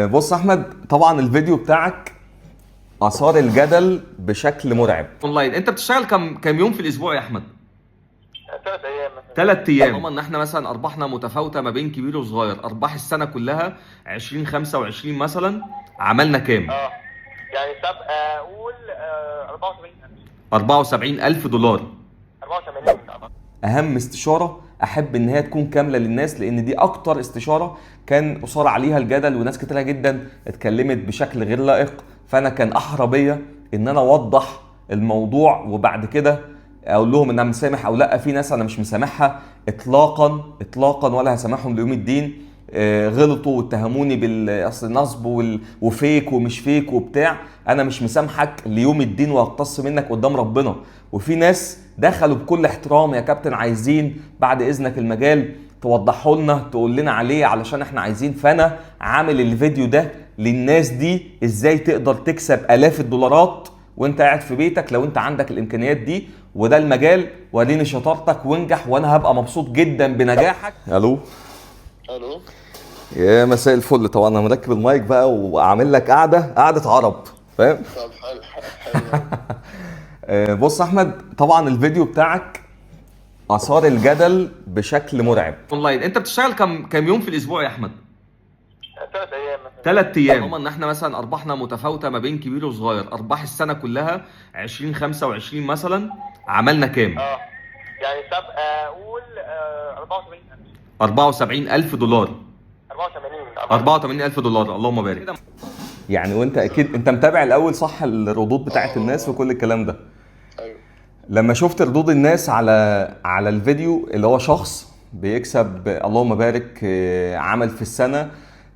بص احمد، طبعا الفيديو بتاعك اثار الجدل بشكل مرعب. اونلاين انت بتشتغل كم يوم في الاسبوع يا احمد؟ 3 ايام مثلا. 3 ايام. طبعا ان احنا مثلا ارباحنا متفاوته ما بين كبير وصغير. ارباح السنه كلها 2025 مثلا عملنا كام؟ يعني سابقه قول 84,000. 74,000 دولار. 84. اهم استشاره احب ان هي تكون كامله للناس، لان دي اكتر استشاره كان اثار عليها الجدل وناس كتيره جدا اتكلمت بشكل غير لائق. فانا كان احرى بيا ان انا اوضح الموضوع، وبعد كده اقول لهم ان انا مسامح او لا. في ناس انا مش مسامحها اطلاقا اطلاقا، ولا هسامحهم ليوم الدين. غلطوا واتهموني بالاصل نصب وفيك ومش فيك وبتاع. انا مش مسامحك ليوم الدين وهقتص منك قدام ربنا. وفي ناس دخلوا بكل احترام يا كابتن، عايزين بعد اذنك المجال توضحه لنا، تقول لنا عليه علشان احنا عايزين. فانا عامل الفيديو ده للناس دي، ازاي تقدر تكسب الاف الدولارات وانت قاعد في بيتك لو انت عندك الامكانيات دي. وده المجال، وريني شطارتك وانجح وانا هبقى مبسوط جدا بنجاحك. الو. الو. يا مساء الفل. طبعا انا مركب المايك بقى وعامل لك قعده عرب، فاهم؟ طب حلو. بص احمد، طبعا الفيديو بتاعك اثار الجدل بشكل مرعب. اونلاين انت بتشتغل كم يوم في الاسبوع يا احمد؟ 3 ايام مثلا. 3 ايام. طبعا ان احنا مثلا ارباحنا متفاوته ما بين كبير وصغير. ارباح السنه كلها 2025 مثلا عملنا كام؟ يعني سابقه قول 84,000. 74,000 دولار. 84. 84,000 دولار، اللهم بارك. يعني وانت اكيد انت متابع الاول صح الردود بتاعت الناس وكل الكلام ده. ايوه. لما شفت ردود الناس على الفيديو اللي هو شخص بيكسب اللهم بارك عمل في السنه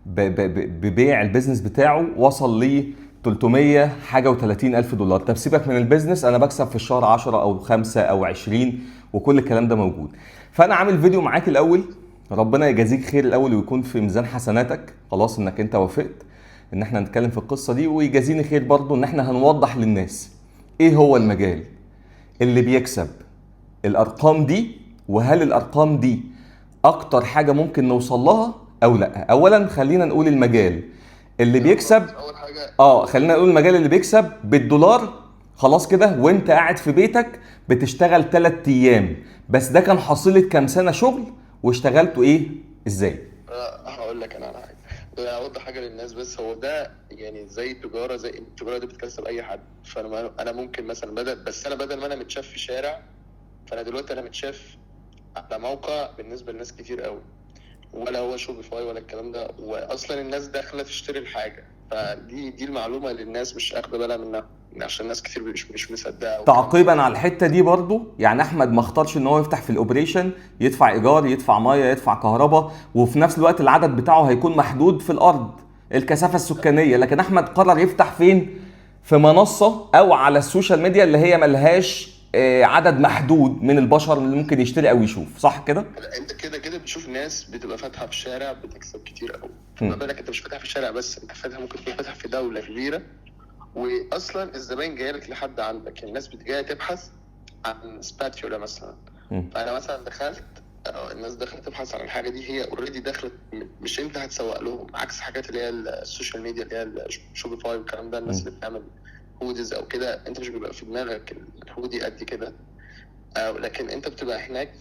ببيع البيزنس بتاعه وصل ل 300 حاجه و30 الف دولار. طب سيبك من البيزنس، انا بكسب في الشهر 10 او 5 او 20 وكل الكلام ده موجود. فانا عامل فيديو معاك الاول، ربنا يجازيك خير الاول ويكون في ميزان حسناتك. خلاص انك انت وافقت ان احنا نتكلم في القصه دي، ويجازيني خير برضو ان احنا هنوضح للناس ايه هو المجال اللي بيكسب الارقام دي، وهل الارقام دي اكتر حاجه ممكن نوصل لها او لا. اولا خلينا نقول المجال اللي بيكسب. اول حاجه خلينا نقول المجال اللي بيكسب بالدولار. خلاص كده وانت قاعد في بيتك بتشتغل 3 ايام بس. ده كان حصيلة كام سنه شغل واشتغلتوا ايه ازاي؟ هقول لك انا على حاجه. اوضح حاجه للناس، بس هو ده يعني زي تجاره، زي التجاره دي بتكسب اي حد. فانا ممكن مثلا بدل ما انا متشاف في شارع، فانا دلوقتي انا متشاف على موقع بالنسبه لناس كتير قوي، ولا هو شوبيفاي ولا الكلام ده، واصلا الناس داخله تشتري الحاجه. فدي المعلومه اللي الناس مش اخده بالها منها، عشان ناس كتير مش مصدقه. تعقيبا على الحته دي برضو، يعني احمد ما اختارش ان هو يفتح في الاوبريشن، يدفع ايجار، يدفع ميه، يدفع كهرباء، وفي نفس الوقت العدد بتاعه هيكون محدود في الارض، الكثافه السكانيه. لكن احمد قرر يفتح فين؟ في منصه او على السوشيال ميديا اللي هي ملهاش عدد محدود من البشر اللي ممكن يشتري او يشوف. صح كده؟ انت كده بتشوف ناس بتبقى فاتحه في الشارع بتكسب كتير قوي. فما بالك انت مش فاتح في الشارع بس، انت فاتح، ممكن تكون فاتح في دوله كبيره، واصلا الزباين جايه لك لحد عندك. الناس جايه تبحث عن سباتيولا مثلا. فانا مثلا دخلت، الناس دخلت تبحث عن الحاجه دي، هي اوريدي دخلت، مش انت هتسوق لهم. عكس حاجات اللي هي السوشيال ميديا اللي هي الشوبيفاي والكلام ده، الناس اللي بتعمل هوديز او كده، انت مش بيبقى في دماغك الهودي قد كده. لكن انت بتبقى هناك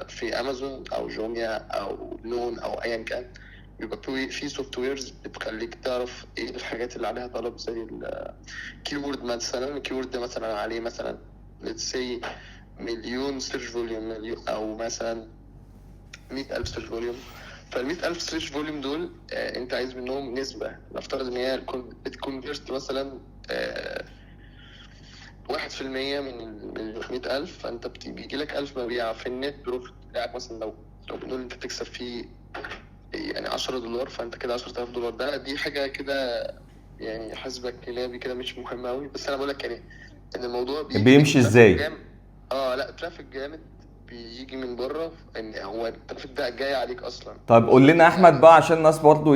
في امازون او جوميا او نون او ايا كان، بيبقى في سوفت ويرز بتخليك تعرف ايه الحاجات اللي عليها طلب، زي الكيورد مثلا. الكيورد ده مثلا عليه مثلا let's say مليون سيرش فوليوم، او مثلا 100,000 سيرش فوليوم. فال100,000 سيرش فوليوم دول انت عايز منهم نسبة. نفترض ان هي بتكونفيرت مثلا 1% من ال 100,000، فانت بيجي لك 1000 مبيع في النت بروفيت بتاعك. مثلا لو بنقول انت بتكسب فيه يعني $10، فانت كده $10,000. دي حاجه كده يعني حسبة كلابي كده، مش مهمه قوي. بس انا بقول لك يعني ان الموضوع بيمشي ازاي؟ لا، ترافيك جامد بيجي من بره، ان هو الترافيك ده جاي عليك اصلا. طيب قول لنا احمد بقى عشان الناس برضو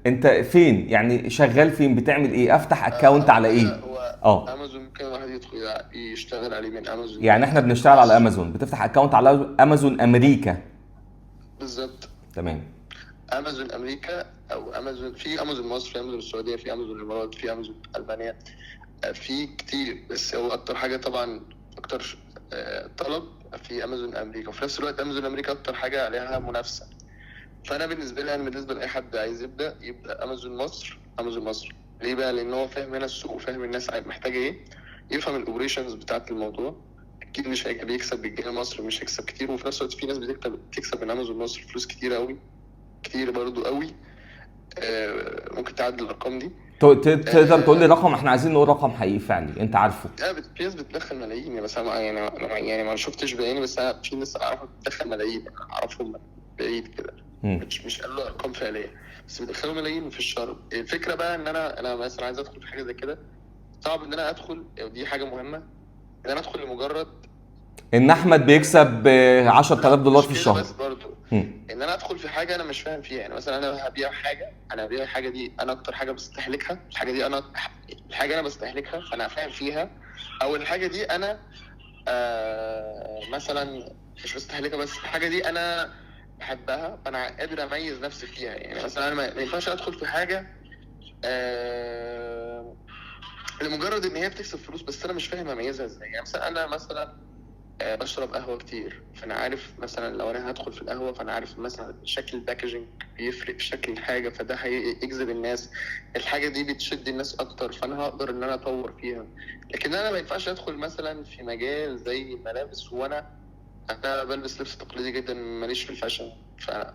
انت فين؟ يعني شغال فين؟ بتعمل ايه؟ افتح اكونت على ايه؟ هو امازون ممكن واحد يدخل يشتغل عليه من امازون. يعني احنا بنشتغل على امازون، بتفتح اكونت على امازون امريكا؟ بالظبط. تمام. امازون امريكا او امازون، في امازون مصر، في امازون السعوديه، في امازون الامارات، في امازون المانيا، في كتير. بس هو اكتر حاجه طبعا، اكتر طلب في امازون امريكا، وفي نفس الوقت امازون امريكا اكتر حاجه عليها منافسه. فانا بالنسبه لي، بالنسبه لاي حد عايز يبدا امازون مصر. امازون مصر ليه بقى؟ لان هو فاهم هنا السوق وفاهم الناس محتاجه ايه، يفهم الاوبريشنز بتاعه الموضوع. اكيد مش هيجي بيكسب بالجنيه مصر، مش هيكسب كتير، وفي نفس الوقت في ناس بتكسب من امازون مصر فلوس كتير قوي، كتير برضو قوي. ممكن تعدي الارقام دي. تقدر تقول لي رقم؟ احنا عايزين نقول رقم حقيقي فعلي انت عارفه. في ناس بتدخل ملايين يعني، بس أنا يعني ما شفتش بعيني، بس أنا في ناس اعرفها بتدخل ملايين، اعرفهم من بعيد كده. مش قالوا ارقام فعليه، بس بيدخلوا ملايين في الشهر. الفكره بقى ان انا مثلا عايز ادخل في حاجه زي كده، صعب ان انا ادخل، ودي حاجه مهمه، ان انا ادخل لمجرد ان احمد بيكسب $10,000 مش في كده بس الشهر. برضو، ان انا ادخل في حاجه انا مش فاهم فيها. يعني مثلا انا هبيع الحاجه دي، انا اكتر حاجه بستهلكها الحاجه دي، انا بستهلكها، فانا فاهم فيها. او الحاجه دي انا مثلا مش بستهلكها، بس الحاجه دي انا بحبها، فانا قادر اميز نفسي فيها. يعني مثلا انا ما ينفعش ادخل في حاجه لمجرد ان هي بتكسب فلوس بس انا مش فاهم اميزها ازاي. يعني مثلا انا بشرب قهوه كتير، فانا عارف مثلا لو انا هدخل في القهوه، فانا عارف مثلا شكل الباكجينج بيفرق في شكل الحاجه، فده هيجذب الناس، الحاجه دي بتشد الناس اكتر، فانا هقدر ان انا اطور فيها. لكن انا ما ينفعش ادخل مثلا في مجال زي الملابس، انا بلبس لبس تقليدي جدا، ماليش في الفاشن،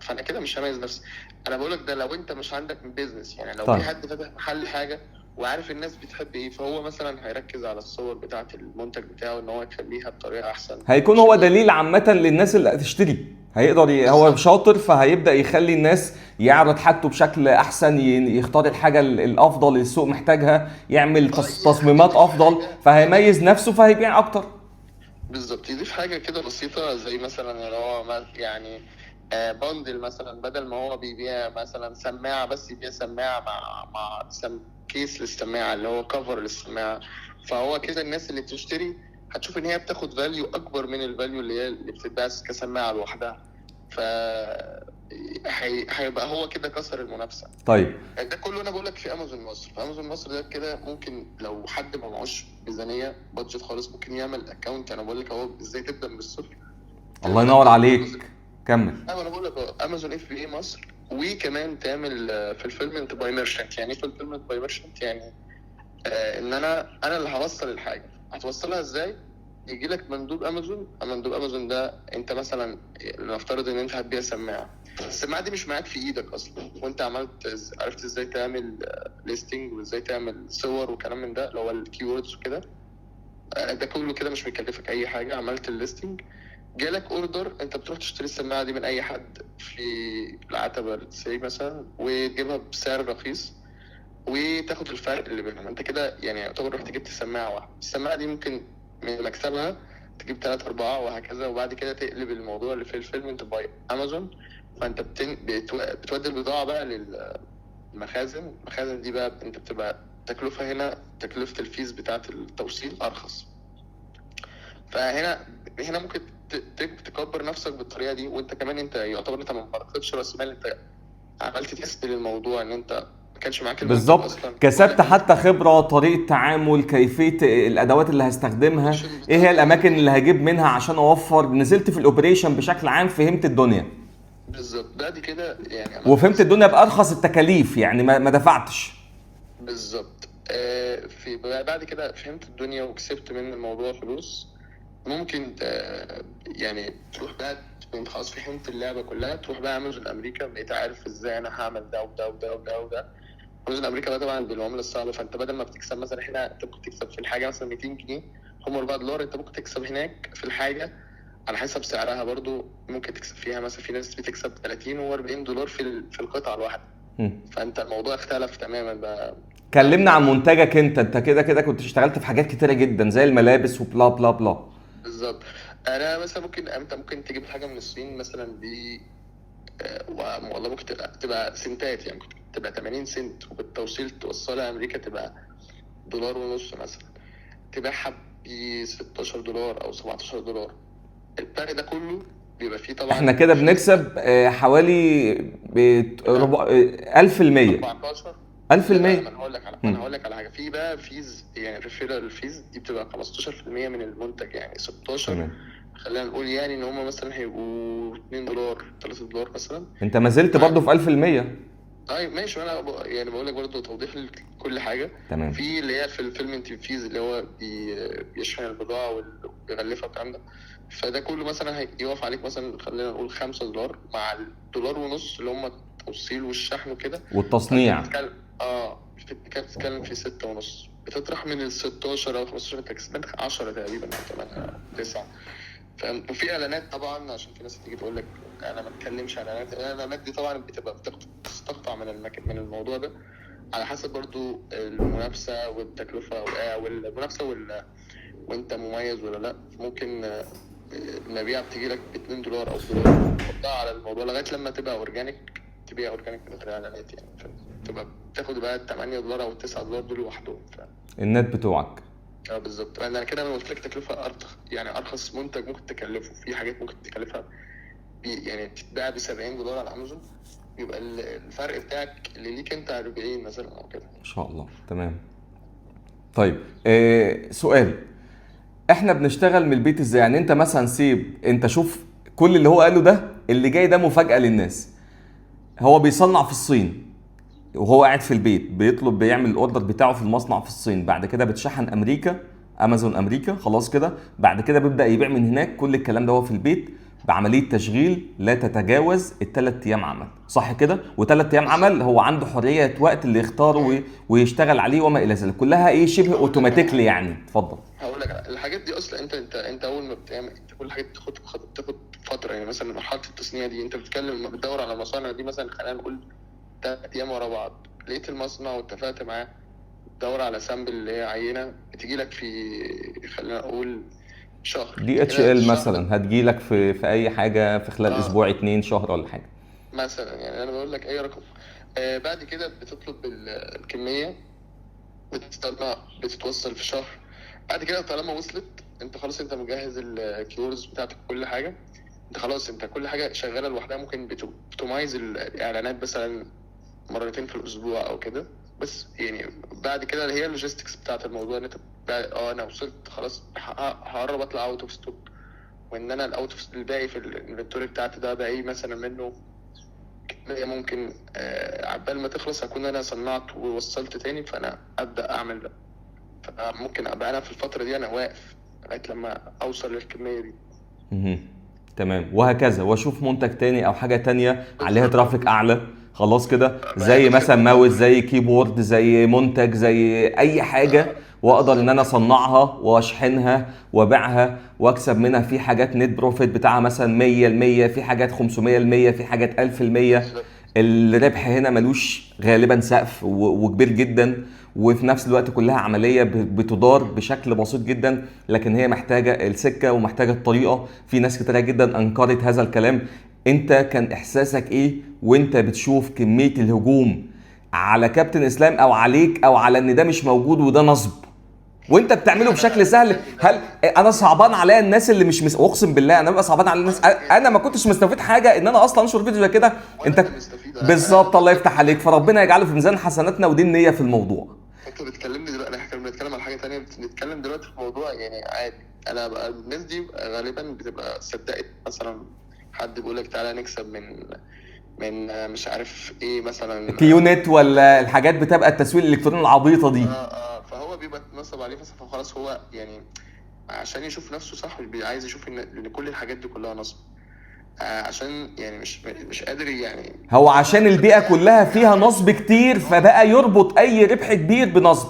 فانا كده مش هميز نفسي. انا بقولك ده لو انت مش عندك بيزنس. يعني لو طيب في حد فاتح محل حاجه وعارف الناس بتحب ايه، فهو مثلا هيركز على الصور بتاعه المنتج بتاعه، ان هو يخليها بطريقه احسن، هيكون مش هو إن دليل عامة للناس اللي هتشتري. هيقدر هو بالظبط. شاطر فهيبدأ يخلي الناس يعرض حاجته بشكل احسن، يختار الحاجة الافضل اللي السوق محتاجها، يعمل تصميمات يضيف افضل، حاجه فهيميز نفسه فهيبيع اكتر. بالظبط، يضيف حاجه كده بسيطه، زي مثلا اللي هو يعني بندل مثلا، بدل ما هو بيبيع مثلا سماعه بس، يبيع سماعه مع كيس للسماعه، اللي هو كفر للسماعه. فهو كده الناس اللي بتشتري هتشوف ان هي بتاخد فاليو اكبر من الفاليو اللي بتتباع كسماعه لوحدها. ف هيبقى هو كده كسر المنافسه. طيب ده كله انا بقول لك في امازون مصر. في امازون مصر ده كده ممكن لو حد ما معوش ميزانيه بادجت خالص، ممكن يعمل اكونت. انا بقول لك اهو ازاي تبدا من الصفر. الله تعمل ينور اكونت امازون. عليك، كمل. انا بقول لك اهو امازون اف بي اي مصر، وكمان تعمل فولفيلمنت باي ميرشنت. يعني ايه فولفيلمنت باي ميرشنت؟ يعني ان انا اللي هوصل الحاجه. هتوصلها ازاي؟ يجي لك مندوب امازون. مندوب امازون ده انت مثلا نفترض ان انت هتبيع سماعه، السماعه دي مش معاك في ايدك اصلا، وانت عرفت ازاي تعمل ليستنج، وازاي تعمل صور وكلام من ده، اللي هو الكيوردز وكده. ده كله كده مش بيكلفك اي حاجه. عملت الليستنج، جالك اوردر، انت بتروح تشتري السماعه دي من اي حد في العتبه سي مثلا، وتجيبها بسعر رخيص، وتاخد الفرق اللي بينهم. انت كده يعني يعتبر رحت جبت سماعه واحده. السماعه دي ممكن من مكسبها تجيب 3 4 وهكذا، وبعد كده تقلب الموضوع اللي في الفيلم انت باي امازون. فانت بتودي البضاعه بقى للمخازن. المخازن دي بقى انت بتبقى تكلفه هنا، تكلفه الفيز بتاعه التوصيل ارخص. فهنا ممكن تكبر نفسك بالطريقه دي. وانت كمان انت يعتبر انت ما فرقتش راس مال، انت عملت تيست للموضوع، ان انت ما كانش معاك المنتج بالظبط، اصلا ولا كسبت في حتى خبرة، طريقة تعامل، كيفية الادوات اللي هستخدمها، الابلكيشن ايه هي بتاعته الاماكن برضه. اللي هجيب منها عشان اوفر، نزلت في الاوبريشن بشكل عام، فهمت الدنيا. بالظبط. بعد كده يعني عملت وفهمت تيست الدنيا للموضوع. بارخص التكاليف، يعني ما دفعتش. بالظبط. في بعد كده فهمت الدنيا وكسبت من الموضوع فلوس. ممكن يعني تروح بقى، انت خلاص فهمت اللعبه كلها، تروح بقى امازون امريكا، بقيت عارف ازاي انا هعمل ده وده وده وده وده. امازون امريكا بقى طبعا بالعمله الصعبه، فانت بدل ما بتكسب مثلا هنا، انت ممكن تكسب في الحاجه مثلا 200 جنيه، هم $4، انت ممكن تكسب هناك في الحاجه على حسب سعرها برضو. ممكن تكسب فيها مثلا، في ناس بتكسب 30 و40 دولار في القطعه الواحده. فانت الموضوع اختلف تماما بقى. ده كلمنا عن ده منتجك انت كده كده كنت اشتغلت في حاجات كتيرة جدا زي الملابس وبلا بلا بلا. بالظبط. انا مثلا انت ممكن تجيب حاجه من الصين مثلا ب والله ممكن تبقى سنتات. يعني ممكن تبقى 80 سنت، وبالتوصيل توصلها امريكا تبقى $1.50 مثلا، تبيعها ب $16 او $17. الفرق ده كله بيبقى فيه طبعا احنا كده بنكسب حوالي 1000%. 14. 1000%. لا، ما انا هقول لك على حاجه. في بقى فيز، يعني ريفيرال فيز دي بتبقى 15% من المنتج، يعني 16. تمام. خلينا نقول يعني ان هم مثلا هيبقوا $2 $3 مثلا. انت ما زلت برضه في 1000%. طيب ماشي. انا يعني بقول لك برضه توضيح لكل حاجه. تمام. في اللي هي في الفيلمنت فيز، اللي هو بيشحن البضاعه وبيغلفها والكلام ده. فده كله مثلا هيقف عليك مثلا، خلينا نقول $5 مع $1.50 اللي هم التوصيل والشحن وكده. والتصنيع. بتتكلم في 6.5. بتطرح من ال 16 او 15، انت كسبان 10 تقريبا او كمان 9. وفي اعلانات طبعا، عشان في ناس تيجي تقول لك انا ما اتكلمش عن اعلانات. الاعلانات دي طبعا بتبقى بتستقطع من الموضوع ده، على حسب برضو المنافسه والتكلفه والمنافسه وانت مميز ولا لا. ممكن المبيعة بتيجي لك $2 او $1 تحطها على الموضوع لغايه لما تبقى اورجانيك، تبيع اورجانيك من غير اعلانات يعني. تبقى تاخد بقى $8 او $9 دول لوحدهم. النت بتوعك. بالظبط. انا كده انا قلت لك تكلفه ارخص، يعني ارخص منتج ممكن تكلفه. في حاجات ممكن تكلفها يعني تتباع $70 على امازون، يبقى الفرق بتاعك اللي ليك انت 40 مثلا او كده. ما شاء الله. تمام. طيب سؤال، احنا بنشتغل من البيت ازاي؟ يعني انت مثلا انت شوف كل اللي هو قاله ده، اللي جاي ده مفاجأة للناس. هو بيصنع في الصين وهو قاعد في البيت، بيعمل الاوردر بتاعه في المصنع في الصين، بعد كده بتشحن امريكا، امازون امريكا، خلاص كده. بعد كده بيبدأ يبيع من هناك. كل الكلام ده هو في البيت بعملية تشغيل لا تتجاوز ال3 ايام عمل، صح كده؟ و3 ايام عمل هو عنده حرية وقت اللي يختاره ويشتغل عليه وما الى ذلك، كلها ايه شبه اوتوماتيكلي يعني. اتفضل. هقول لك الحاجات دي اصلا انت اول ما بتعمل، انت كل حاجه بتاخد فتره. يعني مثلا مرحله التصنيع دي انت بتتكلم لما بتدور على مصانع دي، مثلا خلينا نقول 3 ايام ورا بعض، لقيت المصنع واتفقت معاه، تدور على سامبل اللي هي عينه بتجي لك في خلينا نقول شهر. DHL مثلا هتجيلك في اي حاجه في خلال اسبوع 2 شهر ولا حاجه مثلا. يعني انا بقول لك اي رقم. بعد كده بتطلب الكميه، بتتوصل في شهر. بعد كده طالما وصلت، انت خلاص انت مجهز الكيورز بتاعتك كل حاجه. انت خلاص انت كل حاجه شغاله لوحدها. ممكن بتميز الاعلانات مثلا مرتين في الاسبوع او كده. بس يعني بعد كده اللي هي اللوجيستكس بتاعت الموضوع، ان انت انا وصلت خلاص، هقرب اطلع اوت اوف ستوك، وان انا الاوت اوف الباقي في الانفنتوري بتاعتي ده باقي مثلا منه ممكن عبال ما تخلص اكون انا صنعت ووصلت تاني، فانا ابدا اعمل ده. فممكن ابقى انا في الفتره دي انا واقف لغايه لما اوصل للكميه دي. تمام. وهكذا، واشوف منتج تاني او حاجه تانية عليها ترافيك اعلى، خلاص كده، زي مثلا ماوس، زي كيبورد، زي منتج، زي اي حاجه، واقدر ان انا اصنعها واشحنها وابيعها واكسب منها. في حاجات نت بروفيت بتاعها مثلا 100%، في حاجات 500%، في حاجات 1000%. الربح هنا ملوش غالبا سقف وكبير جدا، وفي نفس الوقت كلها عملية بتدار بشكل بسيط جدا، لكن هي محتاجة السكة ومحتاجة الطريقة. في ناس كتير جدا انكرت هذا الكلام. انت كان احساسك ايه وانت بتشوف كمية الهجوم على كابتن اسلام او عليك او على ان ده مش موجود وده نصب، وانت بتعمله بشكل سهل؟ هل انا صعبان عليا الناس اللي مش اقسم بالله انا ببقى صعبان على الناس. انا ما كنتش مستفيد حاجه ان انا اصلا انشر فيديو زي كده. انت بالظبط، الله يفتح عليك. فربنا يجعله في ميزان حسناتنا، ودي النيه في الموضوع. انت بتكلمني دلوقتي، احنا بنتكلم على حاجه ثانيه، بنتكلم دلوقتي في موضوع يعني عادي. انا بقى الناس دي غالبا بتبقى صدقت مثلا حد بيقول لك تعالى نكسب من مش عارف ايه مثلا كيونت ولا الحاجات بتبقى التسويق الالكتروني العبيطه دي. فهو بيبقى اتنصب عليه، فخلاص هو يعني عشان يشوف نفسه صح عايز يشوف ان كل الحاجات دي كلها نصب، عشان يعني مش قادر يعني. هو عشان البيئه كلها فيها نصب كتير، فبقى يربط اي ربح كبير بنصب.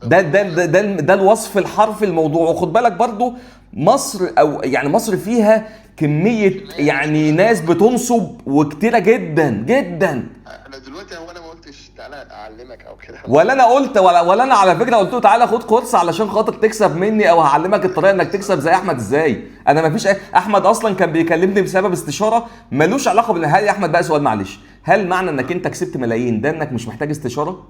ده الوصف الحرفي الموضوع. وخد بالك برضو مصر، او يعني مصر فيها كميه يعني ناس بتنصب وكتيره جدا جدا. انا دلوقتي هو انا ما قلتش تعالى اعلمك او كده، ولا انا قلت ولا انا على فكره قلت له تعالى خد كورس علشان خاطر تكسب مني، او هعلمك الطريقه انك تكسب زي احمد. ازاي؟ انا ما فيش احمد اصلا كان بيكلمني بسبب استشاره ملوش علاقه هل يا احمد بقى سؤال معلش، هل معنى انك انت كسبت ملايين ده انك مش محتاج استشاره؟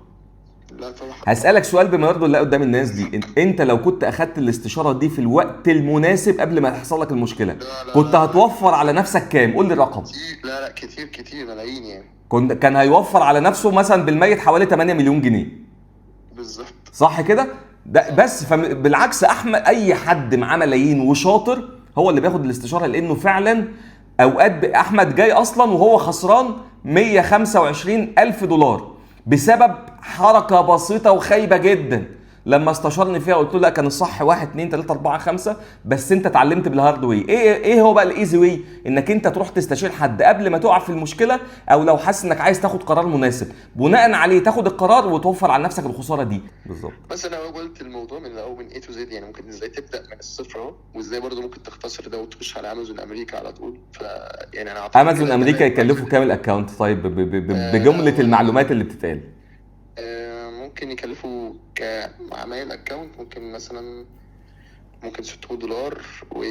لا طبعا. هسألك سؤال بما يرضي الله قدام الناس دي، انت لو كنت اخدت الاستشارة دي في الوقت المناسب قبل ما تحصل لك المشكلة، لا لا كنت لا هتوفر على نفسك كام؟ قول لي الرقم. كتير، لا كتير كتير، ملايين يعني. كان هيوفر على نفسه مثلا بالميت حوالي 8 مليون جنيه، بالظبط. صح كده؟ ده بس بالعكس احمد، اي حد معاه ملايين وشاطر هو اللي بياخد الاستشاره، لانه فعلا اوقات احمد جاي اصلا وهو خسران 125 الف دولار بسبب حركه بسيطه وخايبه جدا. لما استشارني فيها قلت له لا، كان الصح 1 2 3 4 5، بس انت اتعلمت بالهارد واي. ايه هو بقى الايزي واي؟ انك انت تروح تستشير حد قبل ما تقع في المشكله، او لو حاسس انك عايز تاخد قرار مناسب بناء عليه تاخد القرار وتوفر على نفسك الخساره دي. بالظبط. بس انا قلت الموضوع من الاول من A to Z، يعني ممكن ازاي تبدا من الصفر اهو، وازاي برضه ممكن تختصر ده وتخش على امازون امريكا على طول. يعني انا اعتقد امازون امريكا يكلفوا كام الاكونت طيب بجمله المعلومات اللي بتتقال؟ ممكن يكلفوا كعمايل اكونت ممكن مثلا ممكن $600 و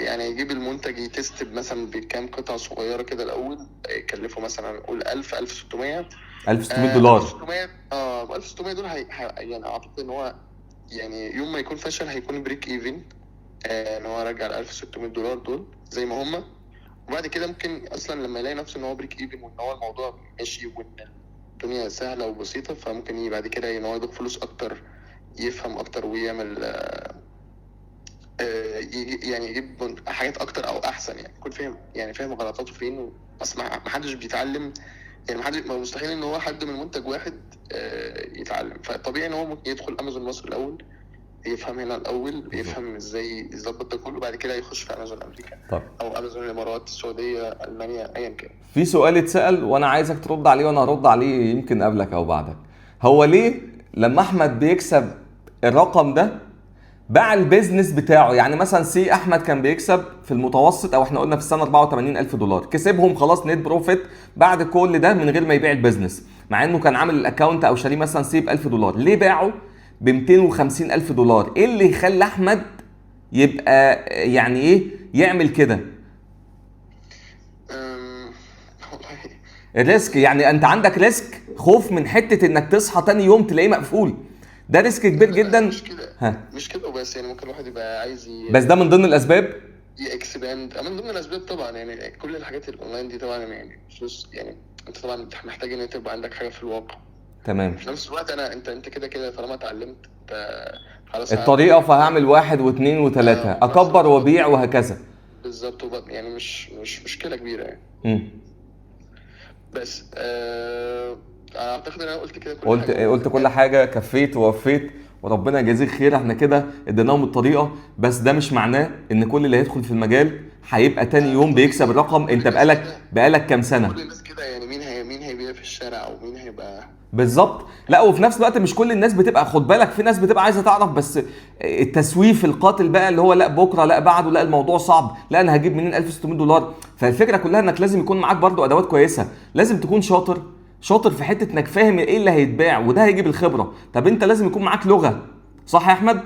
يعني يجيب المنتج يتست مثلا بكام قطعة صغيرة كده الأول، يكلفوا مثلا نقول 1600 $1600. 1600 1600 دول يعني أعتقد إن هو يعني يوم ما يكون فشل هيكون بريك إيفن، إن هو يرجع ال $1600 دول زي ما هما. وبعد كده ممكن أصلا لما يلاقي نفسه إن هو بريك إيفن وإن هو الموضوع ماشي وإن الدنيا سهلة وبسيطة، فممكن بعد كده إن هو يضيف فلوس أكتر، يفهم أكتر ويعمل يعني يجيب حاجات اكتر او احسن، يعني يكون فاهم غلطاته فين. اصل ما حدش بيتعلم، يعني مستحيل ان هو حد من منتج واحد يتعلم. فطبيعي ان هو ممكن يدخل امازون مصر الاول، يفهم هنا الاول، يفهم ازاي يظبط ده كله، بعد كده يخش في امازون امريكا. طب. او امازون الامارات، السعوديه، المانيا، ايا كان. في سؤال اتسال وانا عايزك ترد عليه، وانا هرد عليه يمكن قبلك او بعدك. هو ليه لما احمد بيكسب الرقم ده باع البيزنس بتاعه؟ يعني مثلا احمد كان بيكسب في المتوسط، او احنا قلنا في السنه 84 الف دولار، كسبهم خلاص نت بروفيت بعد كل ده من غير ما يبيع البيزنس، مع انه كان عامل الاكونت او شاريه مثلا ب $1000. ليه باعه ب 250 الف دولار؟ ايه اللي يخلي احمد يبقى يعني ايه يعمل كده؟ الريسك، يعني انت عندك ريسك، خوف من حته انك تصحى تاني يوم تلاقيه مقفول، ده ريسك كبير جدا. مش كده وبس، يعني ممكن الواحد يبقى عايز بس ده من ضمن الاسباب اكسباند، من ضمن الاسباب طبعا. يعني كل الحاجات الاونلاين دي طبعا يعني فلوس، يعني انت طبعا محتاج ان انت يبقى عندك حاجه في الواقع. تمام. في نفس الوقت انت كده طالما اتعلمت انت خلاص الطريقه، فهعمل 1 و2 و3 اكبر وابيع وهكذا. بالظبط. يعني مش مشكله كبيره يعني. بس اعتقد ان انا قلت كده كل حاجه، قلت كل حاجه، كفيت ووفيت، وربنا يجازيك خير. احنا كده اديناهم الطريقه، بس ده مش معناه ان كل اللي هيدخل في المجال هيبقى تاني يوم بيكسب الرقم. انت بقالك كام سنه؟ كل الناس كده يعني، مين هيبيع في الشارع او مين هيبقى بالظبط. لا وفي نفس الوقت مش كل الناس بتبقى، خد بالك، في ناس بتبقى عايزه تعرف بس التسويف القاتل بقى، اللي هو لا بكره، لا بعده، لا الموضوع صعب، لا انا هجيب منين $1600. فالفكره كلها انك لازم يكون معاك برضو ادوات كويسه، لازم تكون شاطر في حته انك فاهم ايه اللي هيتباع، وده هيجي بالخبره. طب انت لازم يكون معاك لغه، صح يا احمد؟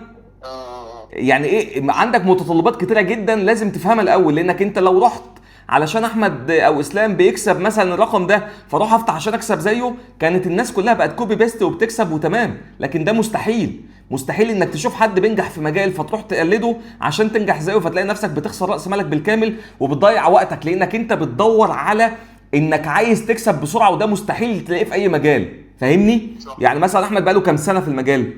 يعني ايه، عندك متطلبات كتيره جدا لازم تفهمها الاول، لانك انت لو رحت علشان احمد او اسلام بيكسب مثلا الرقم ده فاروح افتح عشان اكسب زيه، كانت الناس كلها بقت كوبي بيست وبتكسب وتمام. لكن ده مستحيل انك تشوف حد بينجح في مجال فتروح تقلده عشان تنجح زيه، فتلاقي نفسك بتخسر راس مالك بالكامل وبتضيع وقتك، لانك انت بتدور على انك عايز تكسب بسرعه، وده مستحيل تلاقيه في اي مجال. فاهمني؟ يعني مثلا احمد بقاله كام سنه في المجال؟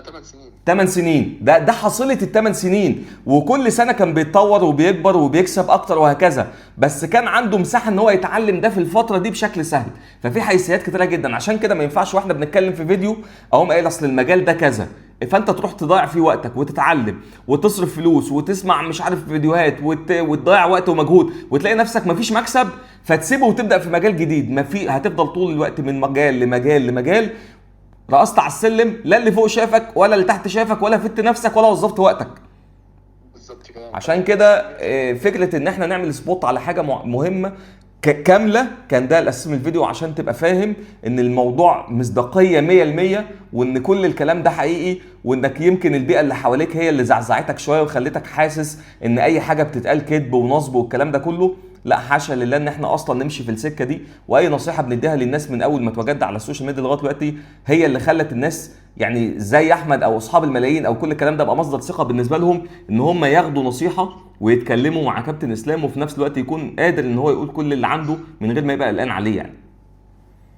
8 سنين. 8 سنين. ده حصيله ال8 سنين، وكل سنه كان بيتطور وبيكبر وبيكسب اكتر وهكذا، بس كان عنده مساحه ان هو يتعلم ده في الفتره دي بشكل سهل. ففي حيثيات كتيره جدا، عشان كده ما ينفعش واحنا بنتكلم في فيديو اقوم قايل اصل المجال ده كذا فانت تروح تضيع فيه وقتك وتتعلم وتصرف فلوس وتسمع مش عارف فيديوهات وتضيع وقت ومجهود وتلاقي نفسك مفيش مكسب فتسيبه وتبدا في مجال جديد. هتفضل طول الوقت من مجال لمجال لمجال، رقصت على السلم، لا اللي فوق شافك ولا اللي تحت شافك ولا فدت نفسك ولا وظفت وقتك. بالظبط كده. عشان كده فكره ان احنا نعمل سبوت على حاجه مهمه كامله كان ده الاساس من الفيديو، عشان تبقى فاهم ان الموضوع مصداقيه 100%، وان كل الكلام ده حقيقي، وانك يمكن البيئه اللي حواليك هي اللي زعزعتك شويه وخلتك حاسس ان اي حاجه بتتقال كذب ونصب والكلام ده كله. لا حاشا لله ان احنا اصلا نمشي في السكه دي. واي نصيحه بنديها للناس من اول ما اتواجدنا على السوشيال ميديا لغايه دلوقتي هي اللي خلت الناس يعني زي احمد او اصحاب الملايين او كل الكلام ده بقى مصدر ثقه بالنسبه لهم، ان هم ياخدوا نصيحه ويتكلموا مع كابتن اسلام، وفي نفس الوقت يكون قادر ان هو يقول كل اللي عنده من غير ما يبقى قلقان عليه يعني.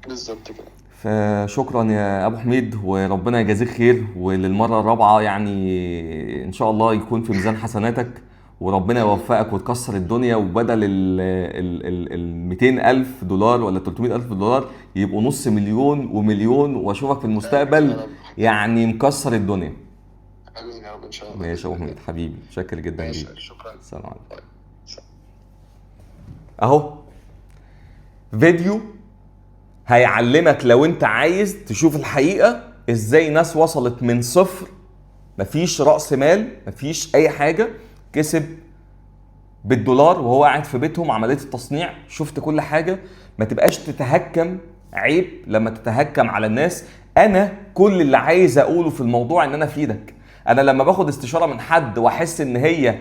بالظبط كده. فشكرا يا ابو حميد، وربنا يجازيك خير، وللمره الرابعه يعني ان شاء الله يكون في ميزان حسناتك، وربنا يوفقك وتكسر الدنيا، وبدل ال 200,000 دولار ولا 300,000 دولار يبقوا نص مليون ومليون، واشوفك في المستقبل يعني مكسر الدنيا. امين يا رب ان شاء الله. ماشي يا ابو حميد حبيبي، شاكر جدا ليك. شكرا. السلام عليكم. اهو فيديو هيعلمك لو انت عايز تشوف الحقيقة ازاي ناس وصلت من صفر، مفيش رأس مال مفيش اي حاجة، كسب بالدولار وهو قاعد في بيتهم عملية التصنيع. شفت كل حاجة، ما تبقاش تتهكم، عيب لما تتهكم على الناس. انا كل اللي عايز اقوله في الموضوع ان انا افيدك. انا لما باخد استشارة من حد واحس ان هي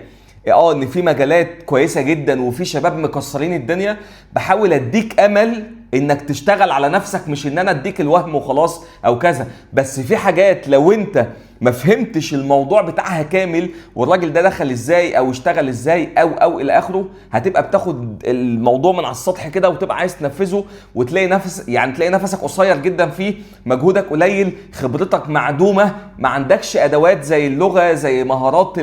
ان في مجالات كويسة جدا وفي شباب مكسرين الدنيا، بحاول اديك امل انك تشتغل على نفسك، مش ان انا اديك الوهم وخلاص او كذا. بس في حاجات لو انت ما فهمتش الموضوع بتاعها كامل، والراجل ده دخل ازاي او اشتغل ازاي او الى اخره، هتبقى بتاخد الموضوع من على السطح كده وتبقى عايز تنفذه، وتلاقي تلاقي نفسك قصير جدا فيه، مجهودك قليل، خبرتك معدومه، ما عندكش ادوات زي اللغه، زي مهارات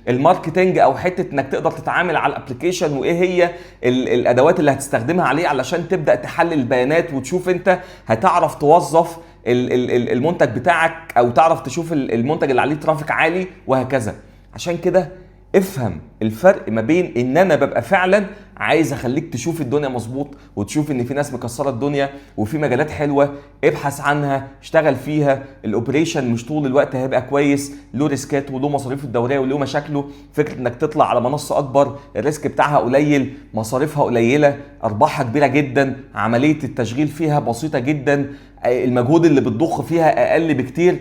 الماركتنج، او حته انك تقدر تتعامل على الابلكيشن وايه هي الادوات اللي هتستخدمها عليه علشان تبدا تحلل البيانات وتشوف انت هتعرف توظف المنتج بتاعك، او تعرف تشوف المنتج اللي عليه ترافيك عالي وهكذا. عشان كده افهم الفرق ما بين ان انا ببقى فعلا عايز اخليك تشوف الدنيا مظبوط، وتشوف ان في ناس مكسره الدنيا وفي مجالات حلوه، ابحث عنها، اشتغل فيها. الاوبريشن مش طول الوقت هيبقى كويس، له ريسكات وله مصاريفه الدوريه وله مشاكله. فكره انك تطلع على منصه اكبر الريسك بتاعها قليل، مصاريفها قليله، ارباحها كبيره جدا، عمليه التشغيل فيها بسيطه جدا، المجهود اللي بتضخ فيها اقل بكتير،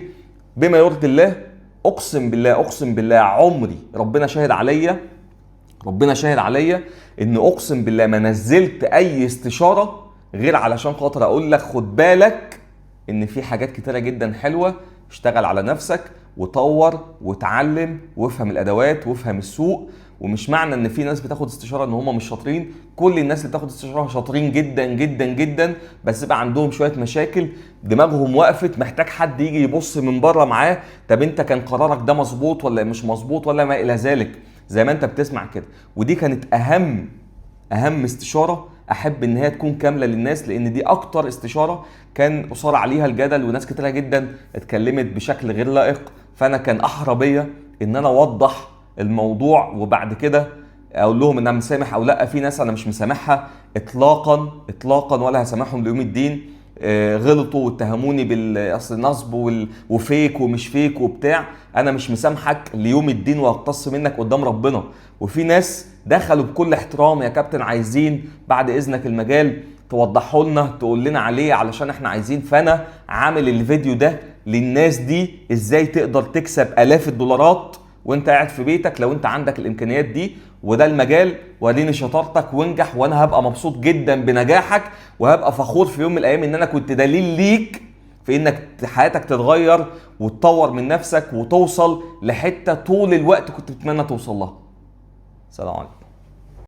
بما يرضي الله. اقسم بالله عمري، ربنا شاهد عليا ان اقسم بالله ما نزلت اي استشاره غير علشان خاطر اقول لك خد بالك ان في حاجات كتيره جدا حلوه، اشتغل على نفسك وطور وتعلم وافهم الادوات وافهم السوق. ومش معنى ان في ناس بتاخد استشاره ان هم مش شاطرين، كل الناس اللي بتاخد استشاره شاطرين جدا جدا جدا، بس بقى عندهم شويه مشاكل، دماغهم وقفت، محتاج حد يجي يبص من بره معاه، طب انت كان قرارك ده مظبوط ولا مش مظبوط ولا ما الى ذلك، زي ما انت بتسمع كده. ودي كانت اهم استشاره احب ان هي تكون كامله للناس، لان دي اكتر استشاره كان اثار عليها الجدل وناس كتيره جدا اتكلمت بشكل غير لائق. فانا كان احرى بيا ان انا اوضح الموضوع، وبعد كده اقول لهم ان انا مسامح او لا. في ناس انا مش مسامحها اطلاقا ولا هسامحهم ليوم الدين. غلطوا واتهموني بالاصل نصب وفيك ومش فيك وبتاع، انا مش مسامحك ليوم الدين وهقتص منك قدام ربنا. وفي ناس دخلوا بكل احترام يا كابتن عايزين بعد اذنك المجال توضحه لنا تقول لنا عليه علشان احنا عايزين. فانا عامل الفيديو ده للناس دي، ازاي تقدر تكسب الاف الدولارات وانت قاعد في بيتك لو انت عندك الامكانيات دي، وده المجال. وريني شطارتك وانجح، وانا هبقى مبسوط جدا بنجاحك، وهبقى فخور في يوم من الايام ان انا كنت دليل ليك في انك حياتك تتغير وتطور من نفسك وتوصل لحتة طول الوقت كنت بتتمنى توصل لها. سلام عليكم.